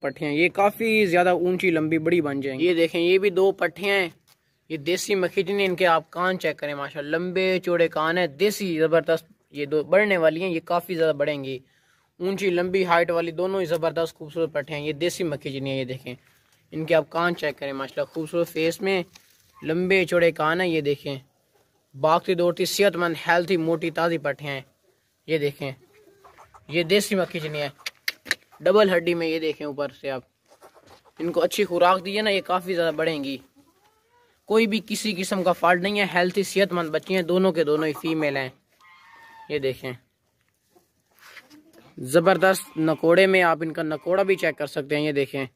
पट्टियाँ, ये काफ़ी ज़्यादा ऊंची लंबी बड़ी बन जाएंगी। ये देखें, ये भी 2 पट्टियाँ हैं। ये देसी मखीजनी, इनके आप कान चेक करें माशाल्लाह, लंबे चौड़े कान है, देसी ज़बरदस्त। ये 2 बढ़ने वाली हैं, ये काफ़ी ज़्यादा बढ़ेंगी, ऊंची लंबी हाइट वाली, दोनों ही ज़बरदस्त खूबसूरत पट्टियाँ हैं। ये देसी मखीजनी है। ये देखें, इनके आप कान चेक करें माशाल्लाह, खूबसूरत फेस में लंबे चौड़े कान है। ये देखें, भागती दौड़ती सेहतमंद हेल्थी मोटी ताज़ी पट्टियाँ हैं। ये देखें, ये देसी मखीजनी है, डबल हड्डी में। ये देखें, ऊपर से आप इनको अच्छी खुराक दी है ना, ये काफ़ी ज़्यादा बढ़ेंगी। कोई भी किसी किस्म का फॉल्ट नहीं है, हेल्थी सेहतमंद बच्ची हैं, दोनों के दोनों ही फीमेल हैं। ये देखें, ज़बरदस्त नकोड़े में, आप इनका नकोड़ा भी चेक कर सकते हैं। ये देखें,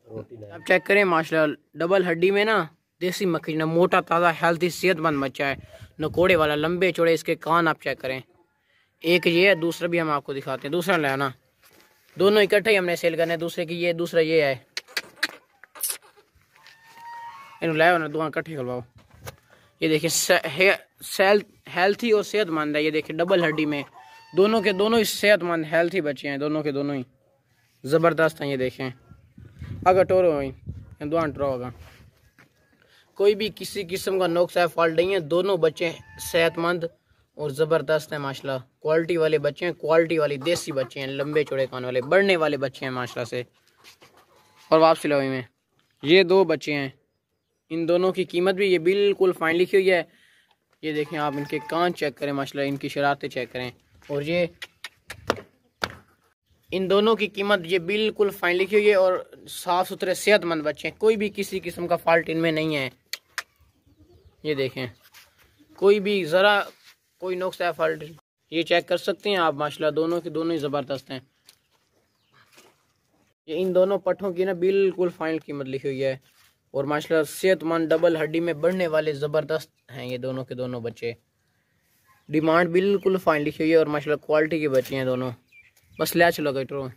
आप चेक करें माशाल्लाह, डबल हड्डी में ना, देसी मखीजना, मोटा ताज़ा हेल्थी सेहतमंद बच्चा है, नकोड़े वाला, लंबे चौड़े इसके कान आप चेक करें। एक ये है, दूसरा भी हम आपको दिखाते हैं। दूसरा लाना, दोनों इकट्ठे ही हमने सेल करने हैं। दूसरे की ये, दूसरा ये है, इन लाओ ना, दोनों इकट्ठे खुलवाओ। ये देखिए, हेल्थी और सेहतमंद है। ये देखिए, डबल हड्डी में, दोनों के दोनों ही सेहतमंद हेल्थी बच्चे हैं, दोनों के दोनों ही ज़बरदस्त हैं। ये देखें, अगर टोरो दुआ टोरो होगा, कोई भी किसी किस्म का नुक्स है, फॉल्ट नहीं है, दोनों बच्चे सेहतमंद और ज़बरदस्त हैं माशाल्लाह। क्वालिटी वाले बच्चे हैं, क्वालिटी वाली देसी बच्चे हैं, लंबे चौड़े कान वाले, बढ़ने वाले बच्चे हैं माशाल्लाह से। और वापसी लवी में ये 2 बच्चे हैं, इन दोनों की कीमत भी ये बिल्कुल फाइन लिखी हुई है। ये देखें, आप इनके कान चेक करें माशाल्लाह, इनकी शरारतें चेक करें। और ये इन दोनों की कीमत ये बिल्कुल फाइन लिखी हुई है, और साफ़ सुथरे सेहतमंद बच्चे हैं, कोई भी किसी किस्म का फॉल्ट इनमें नहीं है। ये देखें, कोई भी ज़रा कोई नुक्स है, फॉल्ट, ये चेक कर सकते हैं आप माशाल्लाह, दोनों के दोनों ही ज़बरदस्त हैं। ये इन दोनों पट्ठों की ना बिल्कुल फाइनल कीमत लिखी हुई है, और माशाल्लाह सेहतमंद डबल हड्डी में बढ़ने वाले ज़बरदस्त हैं ये दोनों के दोनों बच्चे। डिमांड बिल्कुल फाइन लिखी हुई है, और माशाल्लाह क्वालिटी के बच्चे हैं दोनों। बस ले चलो गटरो,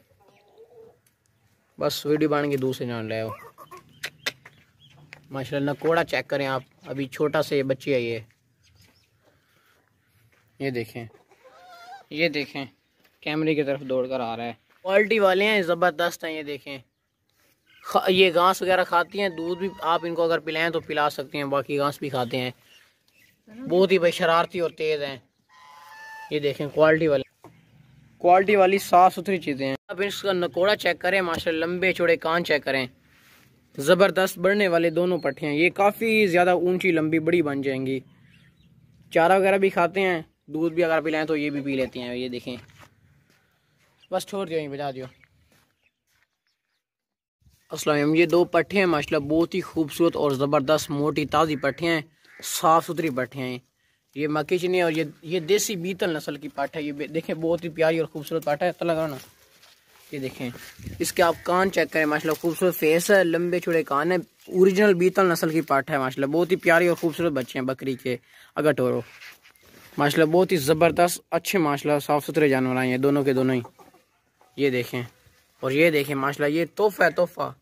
बस वीडियो बन के दूसरे जान ले आओ। माशाल्लाह नकोड़ा चेक करें आप, अभी छोटा से ये बच्चे है। ये देखें, ये देखें, कैमरे की तरफ दौड़ कर आ रहा है, क्वालिटी वाले हैं, ज़बरदस्त हैं। ये देखें, ये घास वगैरह खाती हैं, दूध भी आप इनको अगर पिलाएं तो पिला सकते हैं, बाकी घास भी खाते हैं, बहुत ही भाई शरारती और तेज़ हैं। ये देखें, क्वालिटी वाली साफ़ सुथरी चीज़ें हैं। आप इसका नकोड़ा चेक करें माशाल्लाह, लंबे चौड़े कान चेक करें, ज़बरदस्त बढ़ने वाले दोनों पट्टियाँ, ये काफ़ी ज़्यादा ऊंची लंबी बड़ी बन जाएंगी। चारा वगैरह भी खाते हैं, दूध भी अगर पिलाएं तो ये भी पी लेती हैं। ये देखें, बस छोड़ दियो, बजा दियो। अस्सलाम, ये 2 पट्टियाँ हैं माशाल्लाह, बहुत ही खूबसूरत और ज़बरदस्त मोटी ताज़ी पट्टियाँ हैं, साफ़ सुथरी पट्टियाँ हैं। ये मखीजनी है, और ये देसी बीतल नस्ल की पाठ है। ये देखें, बहुत ही प्यारी और खूबसूरत पाठ है, तला ना। ये देखें, इसके आप कान चेक करें माशाल्लाह, खूबसूरत फेस है, लंबे चौड़े कान है, ओरिजिनल बीतल नस्ल की पाठ है माशाल्लाह, बहुत ही प्यारी और खूबसूरत बच्चे हैं बकरी के अगर टोरो माशाल्लाह, बहुत ही ज़बरदस्त अच्छे माशाल्लाह साफ़ सुथरे जानवर हैं ये दोनों के दोनों ही। ये देखें, और ये देखें माशाल्लाह, ये तोहफा है, तोहफा।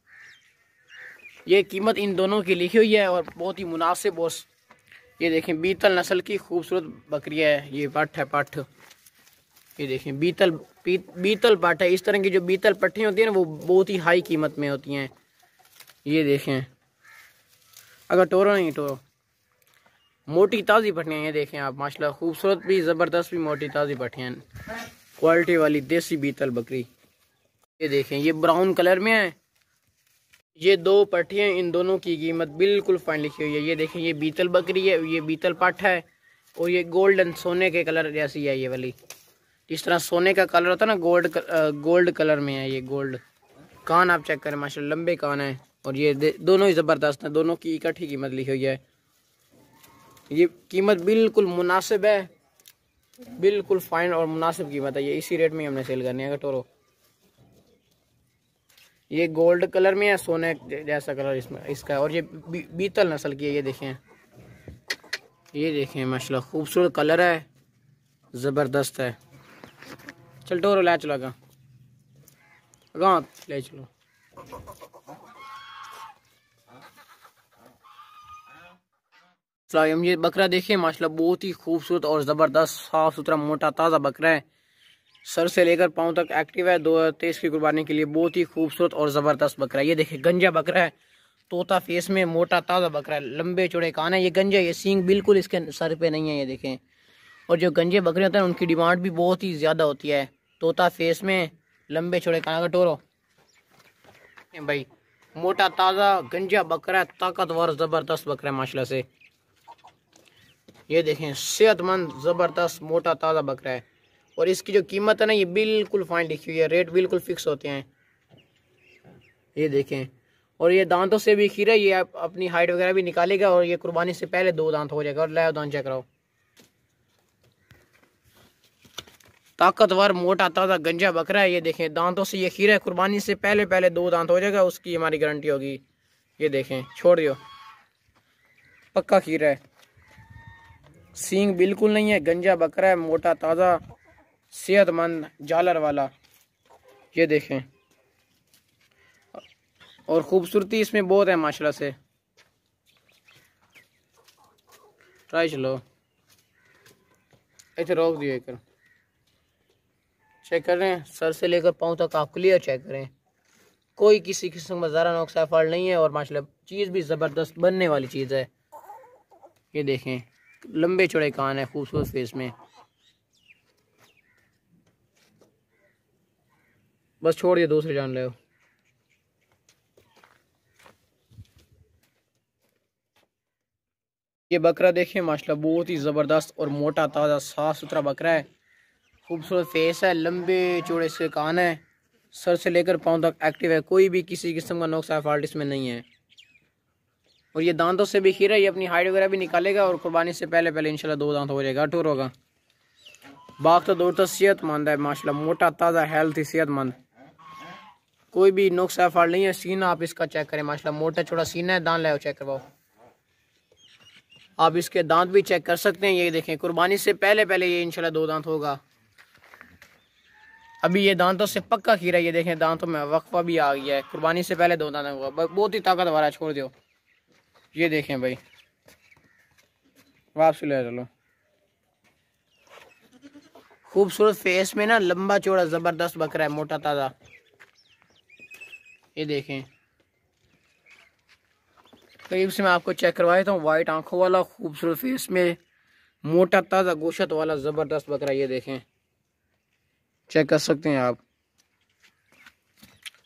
ये कीमत इन दोनों की लिखी हुई है, और बहुत ही मुनासिब। और ये देखें, बीतल नस्ल की खूबसूरत बकरियाँ है, ये पट्ठ है, पट्ठ। ये देखें, बीतल पट्ठ है। इस तरह की जो बीतल पट्टियाँ होती हैं ना, वो बहुत ही हाई कीमत में होती हैं। ये देखें, अगर टोरो नहीं, टोरो मोटी ताज़ी पट्टियाँ। ये देखें आप माशाल्लाह, खूबसूरत भी, ज़बरदस्त भी मोटी ताज़ी पट्टियाँ, क्वालिटी वाली देसी बीतल बकरी। ये देखें, ये ब्राउन कलर में है, ये 2 पट्टियाँ, इन दोनों की कीमत बिल्कुल फाइन लिखी हुई है। ये देखें, ये बीतल बकरी है, ये बीतल पट्ठ है, और ये गोल्डन सोने के कलर जैसी है ये वाली। जिस तरह सोने का कलर होता है ना, गोल्ड कलर में है ये, गोल्ड। कान आप चेक करें माशाल्लाह, लंबे कान है, और ये दोनों ही ज़बरदस्त हैं, दोनों की इकट्ठी कीमत लिखी हुई है। ये कीमत बिल्कुल मुनासिब है, बिल्कुल फाइन और मुनासिब कीमत है। ये इसी रेट में हमने सेल करनी है टोरो। ये गोल्ड कलर में है, सोने जैसा कलर इसमें इसका है, और ये बीतल नस्ल की है। ये देखें माशाल्लाह, खूबसूरत कलर है, ज़बरदस्त है। चल टोरो ले चलो, अगा ले चलो। ये बकरा देखिए माशाल्लाह, बहुत ही खूबसूरत और ज़बरदस्त साफ़ सुथरा मोटा ताज़ा बकरा है, सर से लेकर पाँव तक एक्टिव है। 2023 की कुर्बानी के लिए बहुत ही खूबसूरत और ज़बरदस्त बकरा है। ये देखिए गंजा बकरा है, तोता फेस में, मोटा ताज़ा बकरा है, लंबे चौड़े कान है। ये गंजा, ये सींग बिल्कुल इसके सर पे नहीं है, ये देखें। और जो गंजे बकरे होते हैं उनकी डिमांड भी बहुत ही ज़्यादा होती है। तोता फेस में, लंबे चौड़े कान का टोरो भाई, मोटा ताज़ा गंजा बकरा है, ताकतवर ज़बरदस्त बकरा है माशाल्लाह से। ये देखें सेहतमंद ज़बरदस्त मोटा ताज़ा बकरा है। और इसकी जो कीमत है ना, ये बिल्कुल फाइन लिखी हुई है, रेट बिल्कुल फिक्स होते हैं। ये देखें, और ये दांतों से भी खीरा, ये अपनी हाइट वगैरह भी निकालेगा। और ये कुर्बानी से पहले 2 दांत हो जाएगा। और लाओ दांत चेक कराओ, ताकतवर मोटा ताज़ा गंजा बकरा है। ये देखें दांतों से ये खीरा है, कुर्बानी से पहले 2 दांत हो जाएगा, उसकी हमारी गारंटी होगी। ये देखें, छोड़ दियो, पक्का खीरा है, सींग बिल्कुल नहीं है, गंजा बकरा है, मोटा ताज़ा सेहतमंद जालर वाला। ये देखें, और खूबसूरती इसमें बहुत है माशाल्लाह से। ट्राई चलो, इधर रोक दियो, एक चेक कर रहे हैं, सर से लेकर पाँव तक आप क्लियर चेक करें। कोई किसी किस्म का ज़रा नुक्सा फॉल्ट नहीं है। और माशाल्लाह चीज़ भी ज़बरदस्त बनने वाली चीज़ है। ये देखें, लंबे चौड़े कान है, खूबसूरत फेस में। बस छोड़ दिया, दूसरे जान ले। ये बकरा देखें माशाल्लाह बहुत ही ज़बरदस्त और मोटा ताज़ा साफ़ सुथरा बकरा है। खूबसूरत फेस है, लंबे चौड़े से कान है, सर से लेकर पाँव तक एक्टिव है। कोई भी किसी किस्म का नुक्सा फॉल्ट इसमें नहीं है। और ये दांतों से भी खीरा, ये अपनी हाइट वगैरह भी निकालेगा। और कुर्बानी से पहले इंशाल्लाह 2 दांत हो जाएगा, टूर होगा। बाग तो दौड़ता सेहतमंद है माशाल्लाह, मोटा ताज़ा हेल्थी सेहतमंद, कोई भी नुक्सा फॉल्ट नहीं है। सीना आप इसका चेक करें माशाल्लाह, मोटा चौड़ा सीना है। दांत लाओ चेक करवाओ, आप इसके दांत भी चेक कर सकते हैं। ये देखें, कुर्बानी से पहले ये इंशाल्लाह 2 दांत होगा। अभी ये दांतों से पक्का खीरा। ये देखें, दांतों में वक्फा भी आ गया है, कुर्बानी से पहले 2 दांत होगा। बहुत ही ताकतवर है, छोड़ दो। ये देखें भाई, वापस ले चलो। खूबसूरत फेस में ना, लंबा चौड़ा ज़बरदस्त बकरा है, मोटा ताज़ा। ये देखें, करीब से मैं आपको चेक करवाया था। वाइट आंखों वाला, खूबसूरत फेस में, मोटा ताज़ा गोश्त वाला ज़बरदस्त बकरा। ये देखें, चेक कर सकते हैं आप।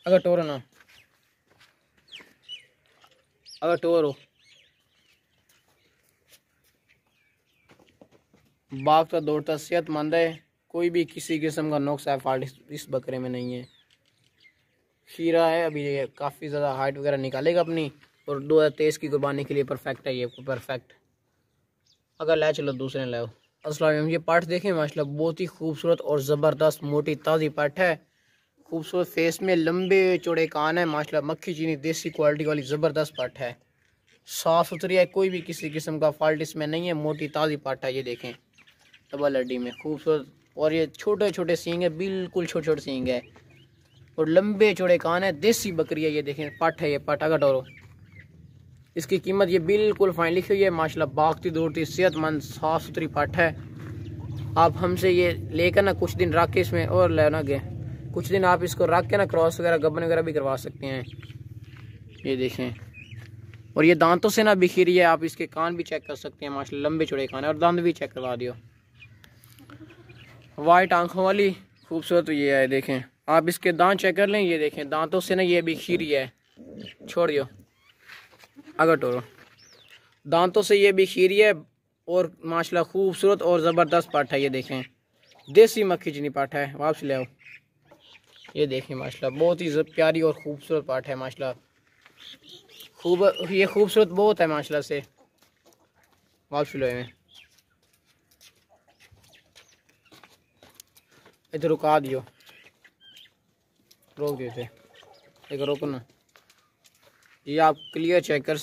अगर टोरो ना, अगर टोरो बाग का दौड़ता सेहतमंद है, कोई भी किसी किस्म का नुक्सा फॉल्ट इस बकरे में नहीं है। खीरा है, अभी ये काफ़ी ज़्यादा हाइट वगैरह निकालेगा अपनी। और 2023 की कुर्बानी के लिए परफेक्ट है, ये परफेक्ट। अगर ले चलो दूसरे ले। अस्सलाम, ये पाठ देखें माशाल्लाह, बहुत ही खूबसूरत और ज़बरदस्त मोटी ताज़ी पाठ है। खूबसूरत फेस में, लंबे चौड़े कान है माशाल्लाह, मक्खी चीनी देसी क्वालिटी वाली ज़बरदस्त पाठ है। साफ़ सुथरी है, कोई भी किसी किस्म का फॉल्ट इसमें नहीं है। मोटी ताज़ी पाठ है। ये देखें, डबल हड्डी में खूबसूरत। और ये छोटे छोटे सींग है, बिल्कुल छोटे छोटे सींग है। और लंबे चौड़े कान है, देसी बकरी है। ये देखें, पट है, ये पट। अगर डोरो, इसकी कीमत ये बिल्कुल फाइन लिखी हुई है माशाल्लाह, भागती दौड़ती सेहतमंद साफ़ सुथरी पट है। आप हमसे ये लेकर ना कुछ दिन रख के इसमें और लेना गए, कुछ दिन आप इसको रख के ना क्रॉस वगैरह, गबन वगैरह भी करवा सकते हैं। ये देखें, और ये दांतों से ना बिखरी है। आप इसके कान भी चेक कर सकते हैं माशाल्लाह, लंबे चौड़े कान है। और दांत भी चेक करवा दियो। वाइट आंखों वाली खूबसूरत ये है, देखें आप इसके दांत चेक कर लें। ये देखें, दांतों से ना ये भी खीरी है, छोड़ दियो। अगर टोरो, दांतों से ये भी खीरी है। और माशाल्लाह खूबसूरत और ज़बरदस्त पाठ है। ये देखें, देसी मक्खी चीनी पाठ है। वापस ले आओ। ये देखें माशाल्लाह, बहुत ही प्यारी और खूबसूरत पाठ है माशाल्लाह। ये खूबसूरत बहुत है माशाल्लाह से। वापस लो, इधर रुका दियो, रोक दियो इसे, एक रोको ना। ये आप क्लियर चेक कर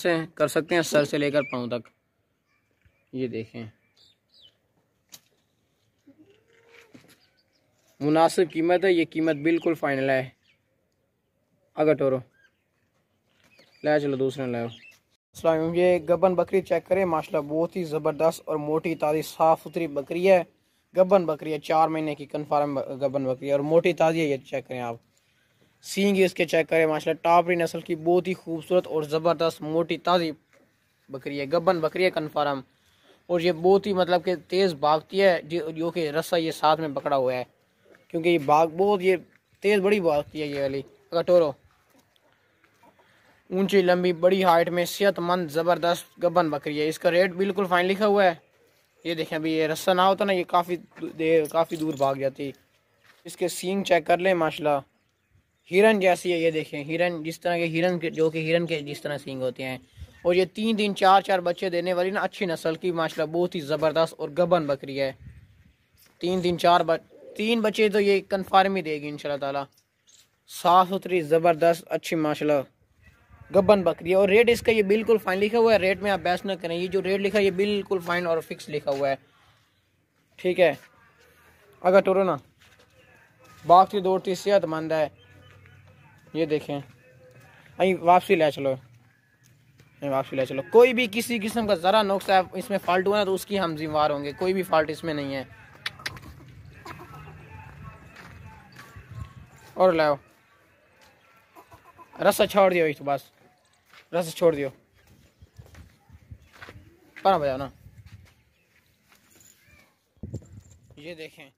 सकते हैं, सर से लेकर पाँव तक। ये देखें, मुनासिब कीमत है। ये कीमत बिल्कुल फाइनल है। अगर टोरो ले चलो, दूसरे ले। अस्सलाम, ये गबन बकरी चेक करें माशाल्लाह, बहुत ही ज़बरदस्त और मोटी ताज़ी साफ़ सुथरी बकरी है। गब्बन बकरी है, 4 महीने की कन्फर्म गब्बन बकरी है और मोटी ताज़ी है। ये चेक करें आप, सींग इसके चेक करें माशाल्लाह, टापरी नस्ल की बहुत ही खूबसूरत और ज़बरदस्त मोटी ताज़ी बकरी है, गब्बन बकरी है कन्फर्म। और ये बहुत ही मतलब कि तेज़ भागती है, जो कि रस्सा ये साथ में पकड़ा हुआ है, क्योंकि ये बहुत ये तेज़ बड़ी भागती है ये वाली कटोरो। ऊंची लंबी बड़ी हाइट में सेहतमंद ज़बरदस्त गब्बन बकरी है। इसका रेट बिल्कुल फाइन लिखा हुआ है। ये देखें, अभी ये रस्सा ना होता ना, ये काफ़ी दूर भाग जाती। इसके सींग चेक कर लें माशाल्लाह, हिरन जैसी है। ये देखें, हिरन जिस तरह के हिरन के, जो कि हिरन के जिस तरह सींग होते हैं। और ये 3 4 बच्चे देने वाली ना अच्छी नस्ल की माशाल्लाह बहुत ही ज़बरदस्त और गब्बन बकरी है। 3 बच्चे तो ये कन्फर्म ही देगी इंशाल्लाह ताला। साफ़ सुथरी ज़बरदस्त अच्छी माशाल्लाह गब्बन बकरी है। और रेट इसका ये बिल्कुल फाइन लिखा हुआ है, रेट में आप बहस ना करें। ये जो रेट लिखा है ये बिल्कुल फाइन और फिक्स लिखा हुआ है, ठीक है। अगर टोरो ना भागती दौड़ती सेहतमंद है। ये देखें, अभी वापसी ले चलो, वापसी ले चलो। कोई भी किसी किस्म का ज़रा नुक्स है इसमें फॉल्ट हुआ ना तो उसकी हम जिम्मेवार होंगे, कोई भी फॉल्ट इसमें नहीं है। और लाओ, रस्सा छोड़ दियो, तो बस रस्सा छोड़ दियो, पर बजाओ ना। ये देखें,